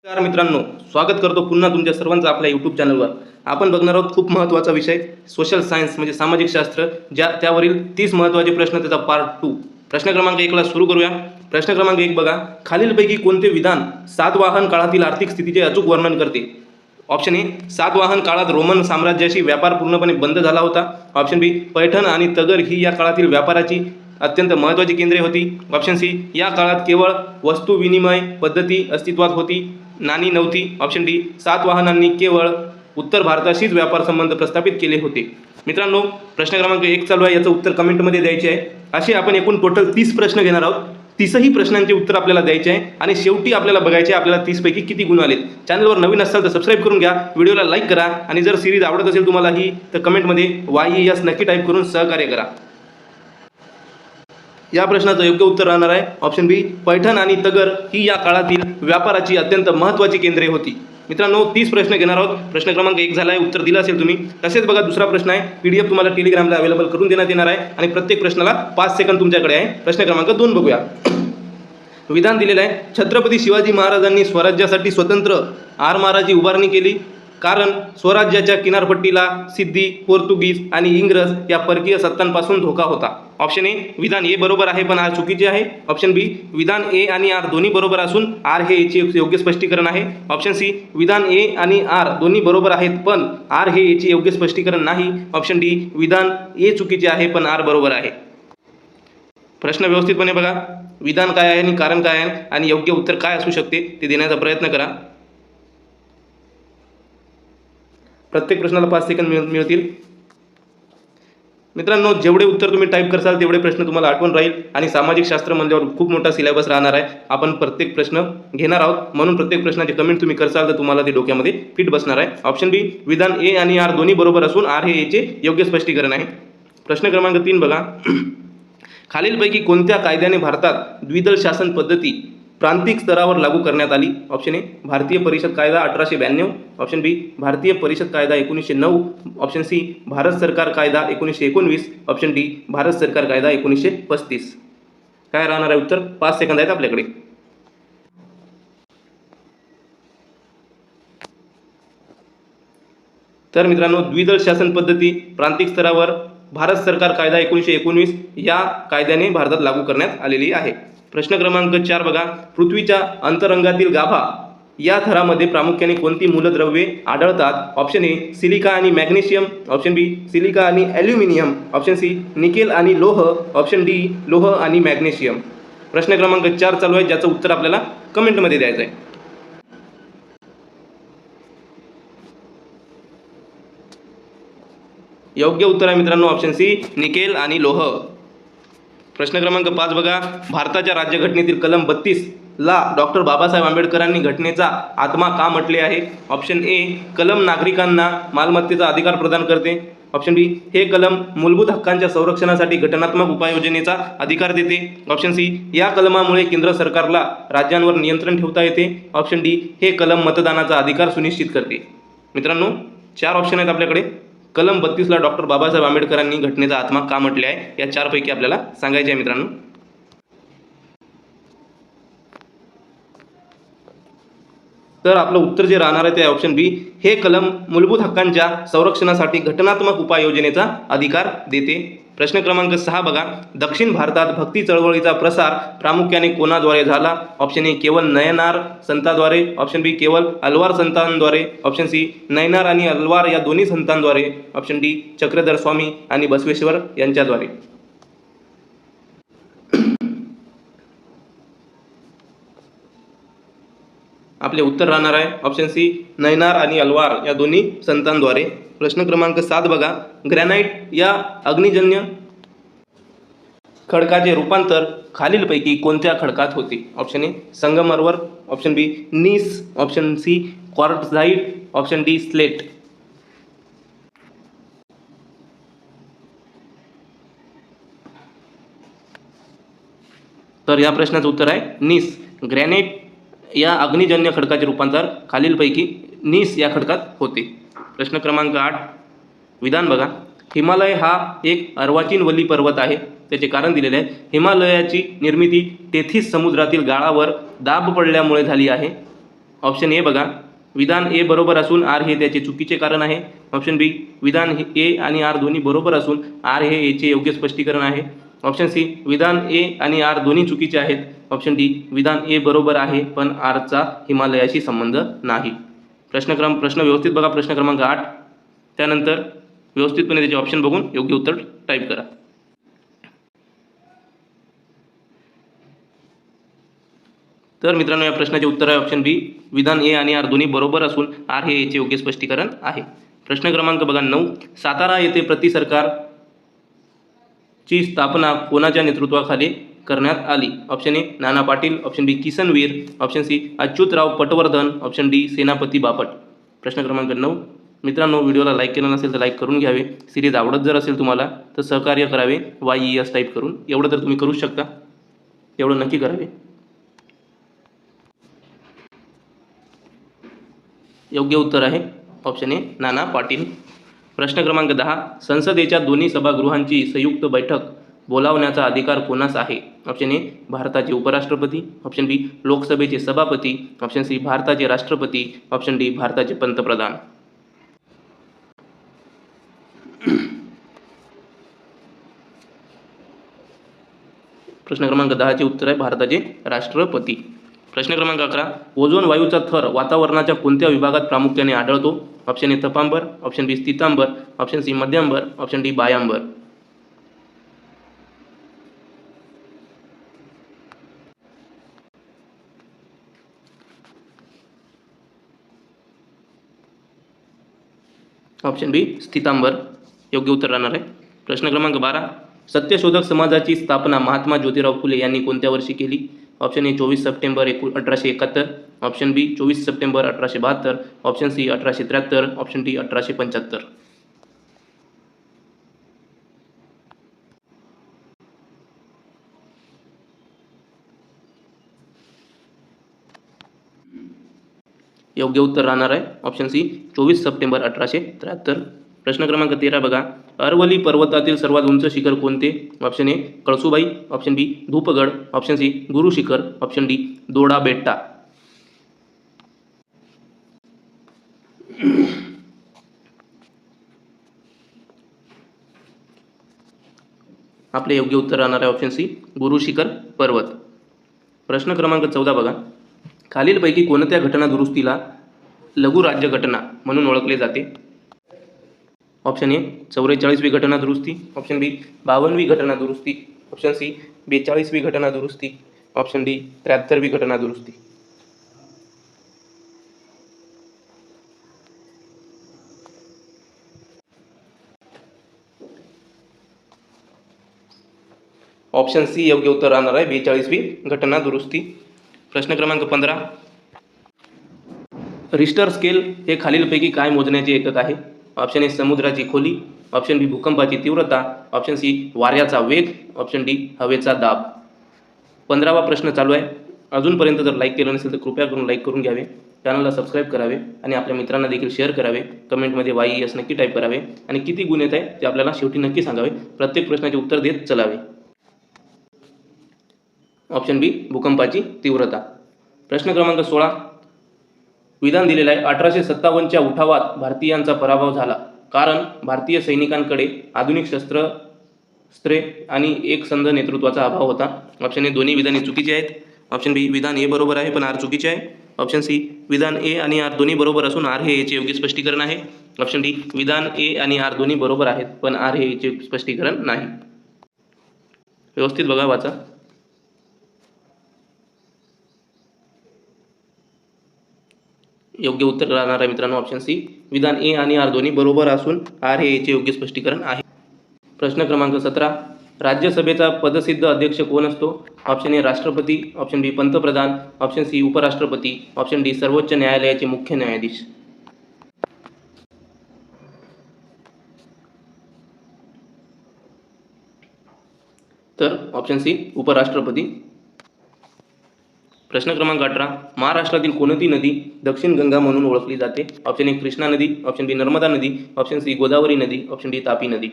नमस्कार मित्रांनो, स्वागत करतो पुन्हा तुमच्या सर्वांचं आपल्या यूट्यूब चॅनलवर. आपण बघणार आहोत खूप महत्त्वाचा विषय सोशल सायन्स म्हणजे सामाजिक शास्त्र, त्यावरील 30 महत्त्वाचे प्रश्न, त्याचा पार्ट 2. प्रश्न क्रमांक 1 ला सुरू करूया. प्रश्न क्रमांक 1 बघा, खालीलपैकी कोणते विधान सातवाहन काळातील आर्थिक स्थितीचे अचूक वर्णन करते? ऑप्शन ए, सातवाहन काळात रोमन साम्राज्याशी व्यापार पूर्णपणे बंद झाला होता. ऑप्शन बी, पैठण आणि तगर ही या काळातील व्यापाराची अत्यंत महत्त्वाची केंद्रे होती. ऑप्शन सी, या काळात केवळ वस्तू विनिमय पद्धती अस्तित्वात होती, नाणी नव्हती. ऑप्शन डी, सातवाहनांनी केवळ उत्तर भारताशीच व्यापार संबंध प्रस्थापित केले होते. मित्रांनो, प्रश्न क्रमांक 1 चालू आहे, याचं उत्तर कमेंटमध्ये द्यायचे आहे. असे आपण एकूण टोटल 30 प्रश्न घेणार आहोत. 30ही प्रश्नांचे उत्तर आपल्याला द्यायचे आहे आणि शेवटी आपल्याला बघायचे आपल्याला 30 पैकी किती गुण आलेत. चॅनलवर नवीन असाल तर सबस्क्राईब करून घ्या, व्हिडिओला लाईक करा आणि जर सिरीज आवडत असेल तुम्हाला ही तर कमेंटमध्ये YES नक्की टाईप करून सहकार्य करा. या प्रश्नाचं योग्य उत्तर राहणार आहे ऑप्शन बी, पैठण आणि तगर ही या काळातील व्यापाराची अत्यंत महत्त्वाची केंद्रे होती. मित्रांनो, 30 प्रश्न घेणार आहोत. प्रश्न क्रमांक 1 झाला आहे, उत्तर दिलं असेल तुम्ही. तसेच बघा, दुसरा प्रश्न आहे, PDF तुम्हाला टेलिग्रामला अवेलेबल करून देण्यात येणार आहे आणि प्रत्येक प्रश्नाला 5 सेकंद तुमच्याकडे आहे. प्रश्न क्रमांक 2 बघूया. विधान दिलेलं आहे, छत्रपती शिवाजी महाराजांनी स्वराज्यासाठी स्वतंत्र आरमाराची उभारणी केली कारण स्वराज्याच्या किनारपट्टीला सिद्धी, पोर्तुगीज आणि इंग्रज या परकीय सत्तांपासून धोका होता. ऑप्शन ए, विधान ए बरोबर आहे पण आर चुकीचे आहे. ऑप्शन बी, विधान ए आणि आर दोन्ही बरोबर असून आर हे याचे योग्य स्पष्टीकरण आहे. ऑप्शन सी, विधान ए आणि आर दोन्ही बरोबर आहेत पण आर हे याचे योग्य स्पष्टीकरण नाही. ऑप्शन डी, विधान ए चुकीचे आहे पण आर बरोबर आहे. प्रश्न व्यवस्थितपणे बघा, विधान काय आहे आणि कारण काय आहे आणि योग्य उत्तर काय असू शकते ते देण्याचा प्रयत्न करा. प्रत्येक प्रश्नाला 5 सेकंद मिळतील. मित्रांनो, जेवढे उत्तर तुम्ही टाईप करसाल तेवढे प्रश्न तुम्हाला आठवण राहील आणि सामाजिक शास्त्र म्हणल्यावर खूप मोठा सिलेबस राहणार आहे. आपण प्रत्येक प्रश्न घेणार आहोत म्हणून प्रत्येक प्रश्नाचे कमेंट तुम्ही करसाल तर तुम्हाला ते डोक्यामध्ये फिट बसणार आहे. ऑप्शन बी, विधान ए आणि आर दोन्ही बरोबर असून आर हे याचे योग्य स्पष्टीकरण आहे. प्रश्न क्रमांक 3 बघा, खालीलपैकी कोणत्या कायद्याने भारतात द्विदल शासन पद्धती प्रांतिक स्तरावर लागू करण्यात आली? ऑप्शन ए, भारतीय परिषद कायदा 1892. ऑप्शन बी, भारतीय परिषद कायदा 1909. ऑप्शन सी, भारत सरकार कायदा 1919. ऑप्शन डी, भारत सरकार कायदा 1935. काय राहणार आहे उत्तर? 5 सेकंद आहेत आपल्याकडे. तर मित्रांनो, द्विदल शासन पद्धती प्रांतिक स्तरावर भारत सरकार कायदा 1919 या कायद्याने भारतात लागू करण्यात आलेली आहे. प्रश्न क्रमांक 4 बघा, पृथ्वीच्या अंतरंगातील गाभा या थरामध्ये प्रामुख्याने कोणती मूलद्रव्ये आढळतात? ऑप्शन ए, सिलिका आणि मॅग्नेशियम. ऑप्शन बी, सिलिका आणि ॲल्युमिनियम. ऑप्शन सी, निकेल आणि लोह. ऑप्शन डी, लोह आणि मॅग्नेशियम. प्रश्न क्रमांक 4 चालू आहे, ज्याचं उत्तर आपल्याला कमेंटमध्ये द्यायचं आहे. योग्य उत्तर आहे मित्रांनो ऑप्शन सी, निकेल आणि लोह. प्रश्न क्रमांक 5 बघा, भारताच्या राज्यघटनेतील कलम 32 ला डॉक्टर बाबासाहेब आंबेडकरांनी घटनेचा आत्मा का म्हटले आहे? ऑप्शन ए, कलम नागरिकांना मालमत्तेचा अधिकार प्रदान करते. ऑप्शन बी, हे कलम मूलभूत हक्कांच्या संरक्षणासाठी घटनात्मक उपाययोजनेचा अधिकार देते. ऑप्शन सी, या कलमामुळे केंद्र सरकारला राज्यांवर नियंत्रण ठेवता येते. ऑप्शन डी, हे कलम मतदानाचा अधिकार सुनिश्चित करते. मित्रांनो, 4 ऑप्शन आहेत आपल्याकडे. कलम 32 ला डॉक्टर बाबासाहेब आंबेडकरांनी घटनेचा आत्मा का म्हटले आहे, या 4 पैकी आपल्याला सांगायचे आहे मित्रांनो. तर आपलं उत्तर जे राहणार आहे ते ऑप्शन बी, हे कलम मूलभूत हक्कांच्या संरक्षणासाठी घटनात्मक उपाययोजनेचा अधिकार देते. प्रश्न क्रमांक 6 बघा, दक्षिण भारतात भक्ती चळवळीचा प्रसार प्रामुख्याने कोणाद्वारे झाला? ऑप्शन ए, केवळ नयनार संतांद्वारे. ऑप्शन बी, केवळ अलवार संतांद्वारे. ऑप्शन सी, नयनार आणि अलवार या दोन्ही संतांद्वारे. ऑप्शन डी, चक्रधर स्वामी आणि बसवेश्वर यांच्याद्वारे. आपले उत्तर राहणार आहे ऑप्शन सी, नयनार आणि अलवार या दोन्ही संतांद्वारे. प्रश्न क्रमांक 7 बघा, ग्रॅनाइट या अग्निजन्य खडकाचे रूपांतर खालीलपैकी कोणत्या खडकात होते? Option A, संगमरवर. Option B, gneiss. Option C, quartzite. Option D, slate. तर या प्रश्नाचं उत्तर आहे नीस. ग्रॅनाइट या अग्निजन्य खडकाचे रूपांतर खालीलपैकी नीस या खडकात होते. प्रश्न क्रमांक 8 विधान बघा, हिमालय हा एक अर्वाचीन वल्ली पर्वत आहे. त्याचे कारण दिलेले आहे. हिमालयाची निर्मिती तेथीस समुद्रातील गाळावर दाब पडल्यामुळे झाली आहे. ऑप्शन ए बघा, विधान ए बरोबर असून आर हे त्याचे चुकीचे कारण आहे. ऑप्शन बी, विधान ए आणि आर दोन्ही बरोबर असून आर हे एचे योग्य स्पष्टीकरण आहे. ऑप्शन सी, विधान ए आणि आर दोन्ही चुकीचे आहेत. ऑप्शन डी, विधान ए बरोबर आहे पण आरचा हिमालयाशी संबंध नाही. प्रश्न व्यवस्थित बघा, प्रश्न क्रमांक 8. त्यानंतर व्यवस्थितपणे त्याचे ऑप्शन बघून योग्य उत्तर टाईप करा. तर मित्रांनो, या प्रश्नाचे उत्तर आहे ऑप्शन बी, विधान ए आणि आर दोन्ही बरोबर असून आर हे याचे योग्य स्पष्टीकरण आहे. प्रश्न क्रमांक बघा 9. सातारा येथे प्रति सरकारची स्थापना कोणाच्या नेतृत्वाखाली करण्यात आली? Option A, Nana Patil. Option B, Kisan Veer. Option C, Achyutrao Patwardhan. Option D, Senapati Bapat. प्रश्न क्रमांक 9. मित्रांनो, व्हिडिओला लाईक केलं नसेल तर लाईक करून घ्यावे. सिरीज आवडत जर असेल तुम्हाला तर सहकार्य करावे YES टाईप करून. एवढं तर तुम्ही करूच शकता, एवढं नक्की करावे. योग्य उत्तर आहे ऑप्शन ए, नाना पाटील. प्रश्न क्रमांक 10. संसदेच्या दोन्ही सभागृहांची संयुक्त बैठक बोलावण्याचा अधिकार कोणास आहे? ऑप्शन ए, भारताचे उपराष्ट्रपती. ऑप्शन बी, लोकसभेचे सभापती. ऑप्शन सी, भारताचे राष्ट्रपती. ऑप्शन डी, भारताचे पंतप्रधान. प्रश्न क्रमांक 10 चे उत्तर आहे भारताचे राष्ट्रपती. प्रश्न क्रमांक 11. ओझोन वायूचा थर वातावरणाच्या कोणत्या विभागात प्रामुख्याने आढळतो? ऑप्शन ए, तपांबर. ऑप्शन बी, स्थितांबर. ऑप्शन सी, मध्यांबर. ऑप्शन डी, बायांबर. ऑप्शन बी, स्थितांबर योग्य उत्तर राहणार आहे. प्रश्न क्रमांक 12. सत्यशोधक समाजाची स्थापना महात्मा ज्योतिराव फुले यांनी कोणत्या वर्षी केली? Option A, 24 September 1871. Option B, 24 September 1872. Option C, 1873. Option D, 1875. योग्य उत्तर राहणार आहे ऑप्शन सी, 24 सप्टेंबर 1873. प्रश्न क्रमांक 13 बघा. अरवली पर्वतातील सर्वात उंच शिखर कोणते? Option A, Kalsubai. Option B, Dhupgad. Option C, Guru Shikhar. Option D, Doda Betta. आपले योग्य उत्तर राहणार आहे ऑप्शन सी, गुरु शिखर पर्वत. प्रश्न क्रमांक 14 बघा. खालीलपैकी कोणत्या घटना दुरुस्तीला लघु राज्य घटना म्हणून ओळखले जाते? ऑप्शन ए, 44वी घटना दुरुस्ती. ऑप्शन बी, 52वी घटना दुरुस्ती. ऑप्शन सी, 42वी घटना दुरुस्ती. ऑप्शन डी, 73वी घटना दुरुस्ती. ऑप्शन सी योग्य उत्तर राहणार आहे 42वी घटना दुरुस्ती. प्रश्न क्रमांक 15. रिश्टर स्केल हे खालीलपैकी काय मोजण्याचे एकक आहे? ऑप्शन ए, समुद्राची खोली. ऑप्शन बी, भूकंपाची तीव्रता. ऑप्शन सी, वाऱ्याचा वेग. ऑप्शन डी, हवेचा दाब. 15वा प्रश्न चालू आहे. अजूनपर्यंत जर लाईक केलं नसेल तर कृपया करून लाईक करून घ्यावे, चॅनलला सबस्क्राईब करावे आणि आपल्या मित्रांना देखील शेअर करावे. कमेंटमध्ये YES नक्की टाईप करावे आणि किती गुण येत आहे ते आपल्याला शेवटी नक्की सांगावे. प्रत्येक प्रश्नाचे उत्तर देत चलावे. ऑप्शन बी, भूकंपाची तीव्रता. प्रश्न क्रमांक 16. विधान दिलेलं आहे. 1857च्या उठावात भारतीयांचा पराभव झाला कारण भारतीय सैनिकांकडे आधुनिक शस्त्रे आणि एकसंध नेतृत्वाचा अभाव होता. ऑप्शन ए, दोन्ही विधाने चुकीची आहेत. ऑप्शन बी, विधान ए बरोबर आहे पण आर चुकीचे आहे. ऑप्शन सी, विधान ए आणि आर दोन्ही बरोबर असून आर हे याचे योग्य स्पष्टीकरण आहे. ऑप्शन डी, विधान ए आणि आर दोन्ही बरोबर आहेत पण आर हे याचे स्पष्टीकरण नाही. व्यवस्थित बघा, वाचा. योग्य उत्तर राहणार आहे मित्रांनो ऑप्शन सी, विधान ए आणि आर दोन्ही बरोबर असून आर हे याचे योग्य स्पष्टीकरण आहे. प्रश्न क्रमांक 17. राज्यसभेचा पदसिद्ध अध्यक्ष कोण असतो? ऑप्शन ए, राष्ट्रपती. ऑप्शन बी, पंतप्रधान. ऑप्शन सी, उपराष्ट्रपती. ऑप्शन डी, सर्वोच्च न्यायालयाचे मुख्य न्यायाधीश. तर ऑप्शन सी, उपराष्ट्रपती. प्रश्न क्रमांक 18. महाराष्ट्रातील कोणती नदी दक्षिण गंगा म्हणून ओळखली जाते? ऑप्शन ए, कृष्णा नदी. ऑप्शन बी, नर्मदा नदी. ऑप्शन सी, गोदावरी नदी. ऑप्शन डी, तापी नदी.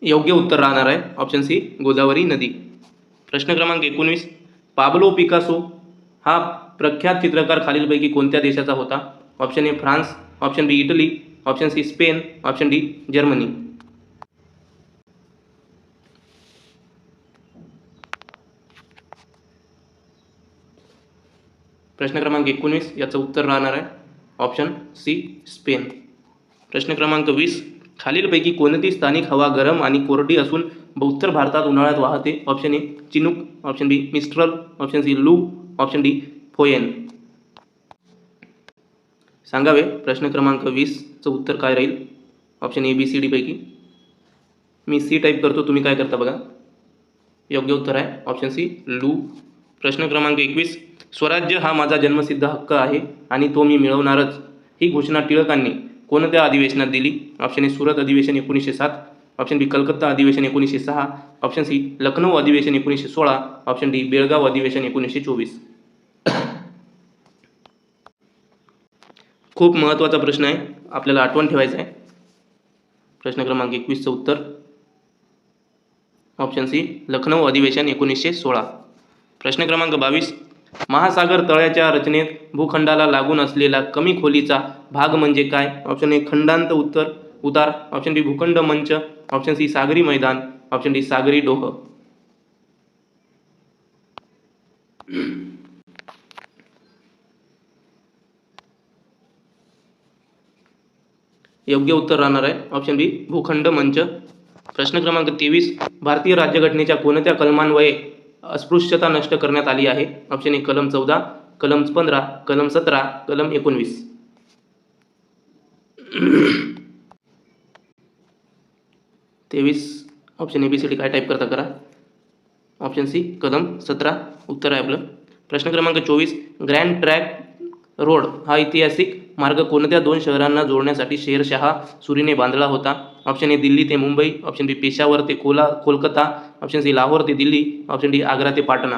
योग्य उत्तर राहणार आहे ऑप्शन सी, गोदावरी नदी. प्रश्न क्रमांक 19, पाब्लो पिकासो हा प्रख्यात चित्रकार खालीलपैकी कोणत्या देशाचा होता? Option A France, option B Italy, option C Spain, option D Germany. प्रश्न क्रमांक 19 याचं उत्तर राहणार आहे ऑप्शन सी स्पेन. प्रश्न क्रमांक 20, खालीलपैकी कोणती स्थानिक हवा गरम आणि कोरडी असून उत्तर भारतात उन्हाळ्यात वाहते? Option A chinook, option B mistral, option C loo, option D foehn. सांगावे प्रश्न क्रमांक 20चं उत्तर काय राहील option A B C D पैकी. मी सी टाईप करतो, तुम्ही काय करता बघा. योग्य उत्तर आहे ऑप्शन सी लू. प्रश्न क्रमांक 21, स्वराज्य हा माझा जन्मसिद्ध हक्क आहे आणि तो मी मिळवणारच ही घोषणा टिळकांनी कोणत्या अधिवेशनात दिली? ऑप्शन ए सुरत अधिवेशन 1907, ऑप्शन बी कलकत्ता अधिवेशन 1906, ऑप्शन सी लखनौ अधिवेशन 1916, ऑप्शन डी बेळगाव अधिवेशन 1924. खूप महत्त्वाचा प्रश्न आहे, आपल्याला आठवण ठेवायचं आहे. प्रश्न क्रमांक 21चं उत्तर ऑप्शन सी लखनौ अधिवेशन 1916. प्रश्न क्रमांक 22, महासागर तळ्याच्या रचनेत भूखंडाला लागून असलेला कमी खोलीचा भाग म्हणजे काय? ऑप्शन ए खंडांत उतार, ऑप्शन बी भूखंड मंच, ऑप्शन सी सागरी मैदान, ऑप्शन डी सागरी डोह. योग्य उत्तर राहणार आहे ऑप्शन बी भूखंड मंच. प्रश्न क्रमांक 23, भारतीय राज्यघटनेच्या कोणत्या कलमान्वये अस्पृश्यता नष्ट करण्यात आली आहे? ऑप्शन ए कलम 14, कलम 15, कलम 17, कलम 19. 23 option A B C D काय टाईप करता करा. ऑप्शन सी कलम 17 उत्तर आहे आपलं. प्रश्न क्रमांक 24, ग्रँड ट्रँक रोड हा ऐतिहासिक मार्ग कोणत्या दोन शहरांना जोडण्यासाठी शेरशाह सुरीने बांधला होता? ऑप्शन ए दिल्ली ते मुंबई, ऑप्शन बी पेशावर ते कोलकाता, ऑप्शन सी लाहोर ते दिल्ली, ऑप्शन डी आग्रा ते पाटणा.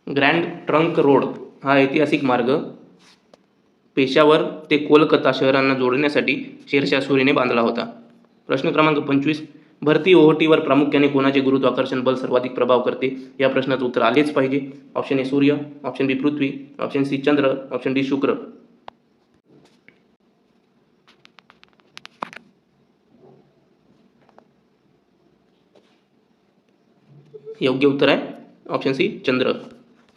ग्रँड ट्रंक रोड हा ऐतिहासिक मार्ग पेशावर ते कोलकाता शहरांना जोडण्यासाठी शेरशाह सुरीने बांधला होता. प्रश्न क्रमांक 25, भरती ओहोटीवर प्रामुख्याने कोणाचे गुरुत्वाकर्षण बल सर्वाधिक प्रभाव करते? या प्रश्नाचं उत्तर आलेच पाहिजे. ऑप्शन ए सूर्य, ऑप्शन बी पृथ्वी, ऑप्शन सी चंद्र, ऑप्शन डी शुक्र. योग्य उत्तर आहे ऑप्शन सी चंद्र.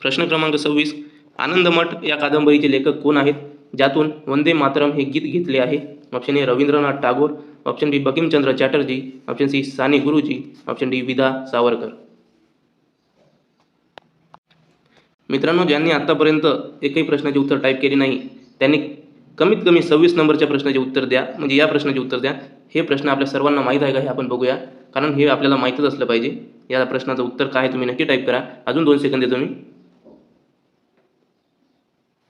प्रश्न क्रमांक 26, आनंदमठ या कादंबरीचे लेखक कोण आहेत ज्यातून वंदे मातरम हे गीत घेतले आहे? Option A Rabindranath Tagore, option B Bankimchandra Chatterjee, option C Sane Guruji, option D विदा सावरकर. मित्रांनो, ज्यांनी आतापर्यंत एकही प्रश्नाचे उत्तर टाईप केले नाही त्यांनी कमीत कमी 26 नंबरच्या प्रश्नाचे उत्तर द्या. म्हणजे या प्रश्नाचे उत्तर द्या. हे प्रश्न आपल्या सर्वांना माहीत आहे का हे आपण बघूया, कारण हे आपल्याला माहीतच असलं पाहिजे. या प्रश्नाचं उत्तर काय तुम्ही नक्की टाईप करा. अजून 2 सेकंद देतो मी.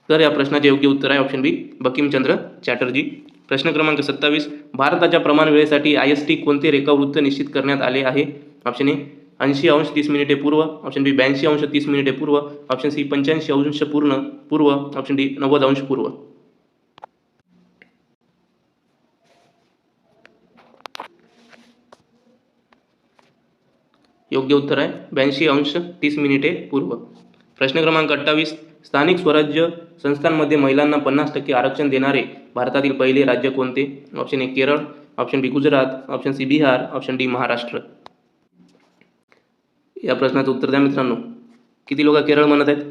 तर या प्रश्नाचे योग्य उत्तर आहे ऑप्शन बी बंकिमचंद्र चॅटर्जी. प्रश्न क्रमांक 27, भारताच्या प्रमाण वेळेसाठी IST कोणते रेखावृत्त निश्चित करण्यात आले आहे? ऑप्शन ए 80 अंश 30 मिनिटे पूर्व, ऑप्शन बी 82 अंश 30 मिनिटे पूर्व, ऑप्शन सी 85 अंश पूर्व, ऑप्शन डी 90 अंश पूर्व. योग्य उत्तर आहे 82 अंश 30 मिनिटे पूर्व. प्रश्न क्रमांक 28, स्थानिक स्वराज्य संस्थांमध्ये महिलांना 50% आरक्षण देणारे भारतातील पहिले राज्य कोणते? Option A Kerala, option B Gujarat, option C Bihar, option D Maharashtra. या प्रश्नाचं उत्तर द्या मित्रांनो. किती लोक केरळ म्हणत आहेत?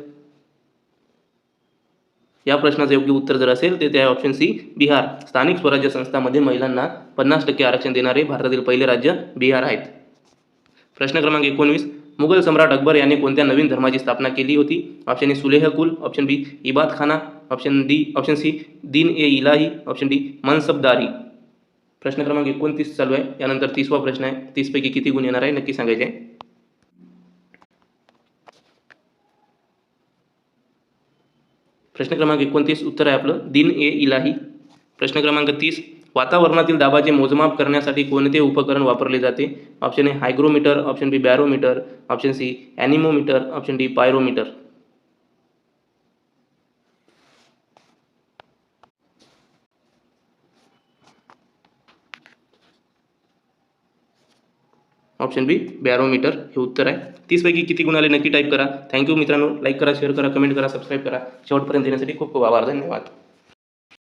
या प्रश्नाचं योग्य उत्तर जर असेल तर ते आहे ऑप्शन सी बिहार. स्थानिक स्वराज्य संस्थांमध्ये महिलांना 50% आरक्षण देणारे भारतातील पहिले राज्य बिहार आहेत. प्रश्न क्रमांक 19, मुघल सम्राट अकबर याने कोणत्या नवीन धर्माची स्थापना केली होती? ऑप्शन ए सुलेह कुल, ऑप्शन बी इबाद खाना, ऑप्शन सी दीन ए इलाही, ऑप्शन डी मनसबदारी. प्रश्न क्रमांक 29 चालू आहे. यानंतर 30वा प्रश्न आहे. 30 पैकी किती गुण येणार आहे नक्की सांगायचे आहे. प्रश्न क्रमांक 29 उत्तर आहे आपलं दीन ए इलाही. प्रश्न क्रमांक 30, वातावरणातील दाबाचे मोजमाप करण्यासाठी कोणते उपकरण वापरले जाते? Option A hygrometer, option B barometer, option C anemometer, option D pyrometer. Option B barometer हे उत्तर आहे. 30 पैकी किती गुण आले नक्की टाईप करा. थँक्यू मित्रांनो. लाईक करा, शेअर करा, कमेंट करा, सबस्क्राईब करा. शेवटपर्यंत येण्यासाठी खूप खूप आभार. धन्यवाद.